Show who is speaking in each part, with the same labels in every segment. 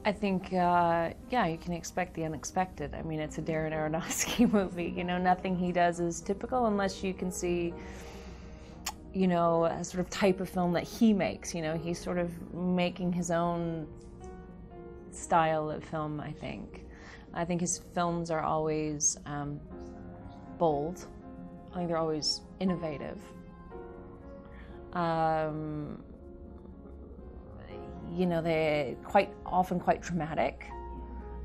Speaker 1: I think, yeah, you can expect the unexpected. I mean, it's a Darren Aronofsky movie. You know, nothing he does is typical unless you can see, you know, a sort of type of film that he makes. You know, he's sort of making his own style of film, I think. I think his films are always bold. I think they're always innovative. You know, they're often quite dramatic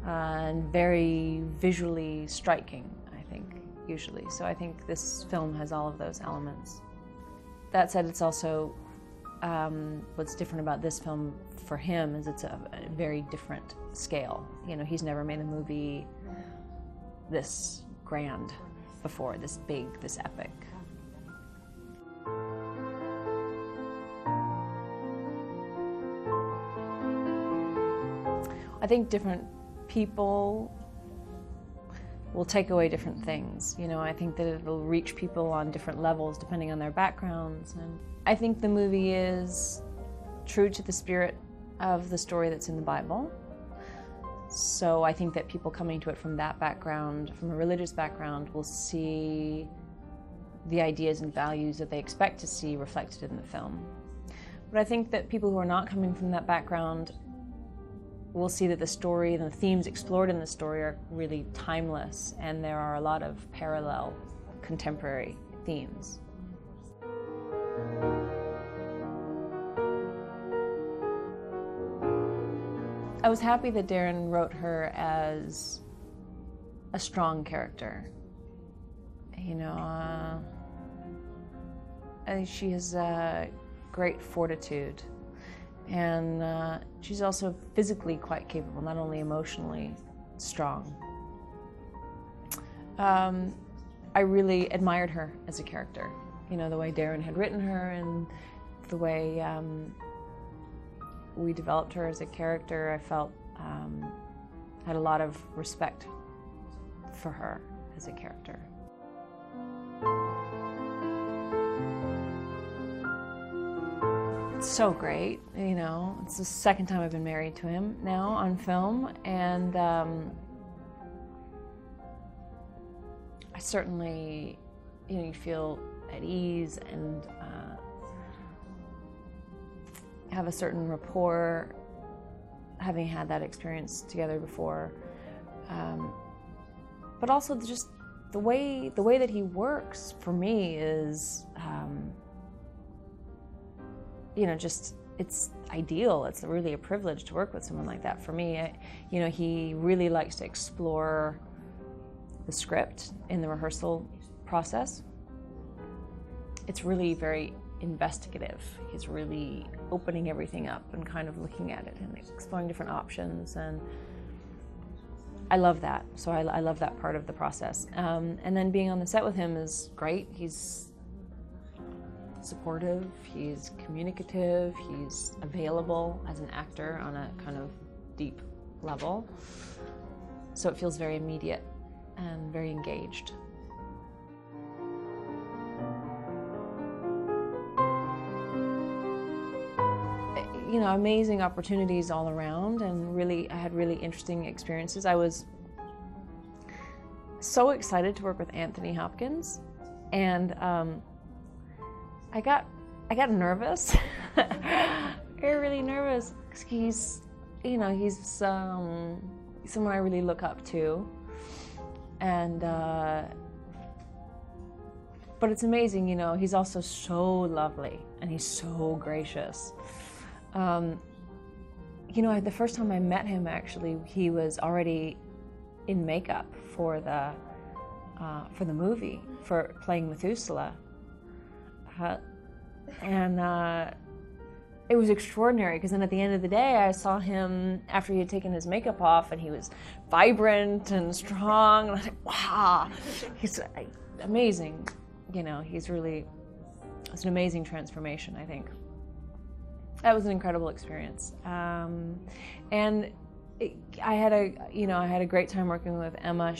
Speaker 1: and very visually striking, I think, usually. So I think this film has all of those elements. That said, it's also, what's different about this film for him is it's a very different scale. You know, he's never made a movie this grand before, this big, this epic. I think different people will take away different things. You know, I think that it'll reach people on different levels depending on their backgrounds. And I think the movie is true to the spirit of the story that's in the Bible. So I think that people coming to it from that background, from a religious background, will see the ideas and values that they expect to see reflected in the film. But I think that people who are not coming from that background we'll see that the story and the themes explored in the story are really timeless, and there are a lot of parallel contemporary themes. I was happy that Darren wrote her as a strong character. You know, I think she has great fortitude. And she's also physically quite capable, not only emotionally strong. I really admired her as a character. You know, the way Darren had written her and the way we developed her as a character, I felt had a lot of respect for her as a character. It's so great, you know. It's the second time I've been married to him now on film, and I certainly, you know, you feel at ease and have a certain rapport, having had that experience together before. But also just the way that he works for me is. You know, just, it's ideal. It's really a privilege to work with someone like that. For me, you know, he really likes to explore the script in the rehearsal process. It's really very investigative. He's really opening everything up and kind of looking at it and exploring different options, and I love that. So I love that part of the process. And then being on the set with him is great. He's supportive, he's communicative, he's available as an actor on a kind of deep level. So it feels very immediate and very engaged. You know, amazing opportunities all around, and really, I had really interesting experiences. I was so excited to work with Anthony Hopkins, and I got nervous. I got really nervous because he's, you know, he's someone I really look up to, and but it's amazing, you know. He's also so lovely and he's so gracious. You know, the first time I met him, actually, he was already in makeup for the movie, for playing Methuselah. And it was extraordinary, because then at the end of the day I saw him after he had taken his makeup off, and he was vibrant and strong, and I was like, wow, he's amazing. You know, it's an amazing transformation, I think. That was an incredible experience. And I had a great time working with Emma.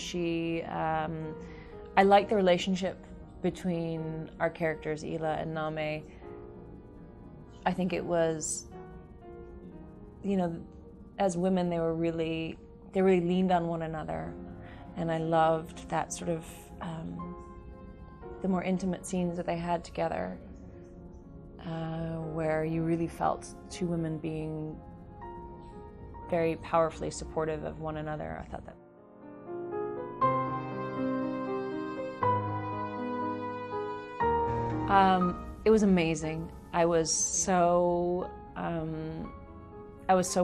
Speaker 1: I liked the relationship between our characters, Ila and Name. I think it was, you know, as women, they really leaned on one another, and I loved that sort of the more intimate scenes that they had together, where you really felt two women being very powerfully supportive of one another. I thought that. It was amazing. I was so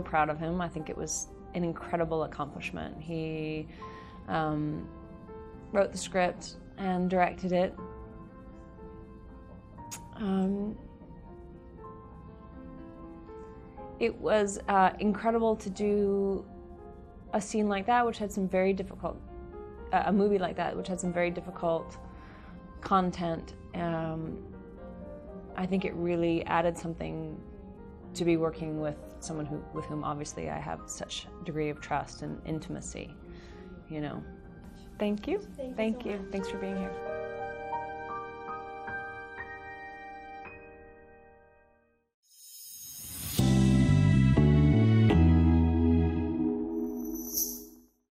Speaker 1: proud of him. I think it was an incredible accomplishment. He wrote the script and directed it. It was incredible to do a scene like that, which had some very difficult, a movie like that, which had some very difficult content. I think it really added something to be working with someone with whom obviously I have such a degree of trust and intimacy, you know. Thank you. Thank you. Thanks for being here.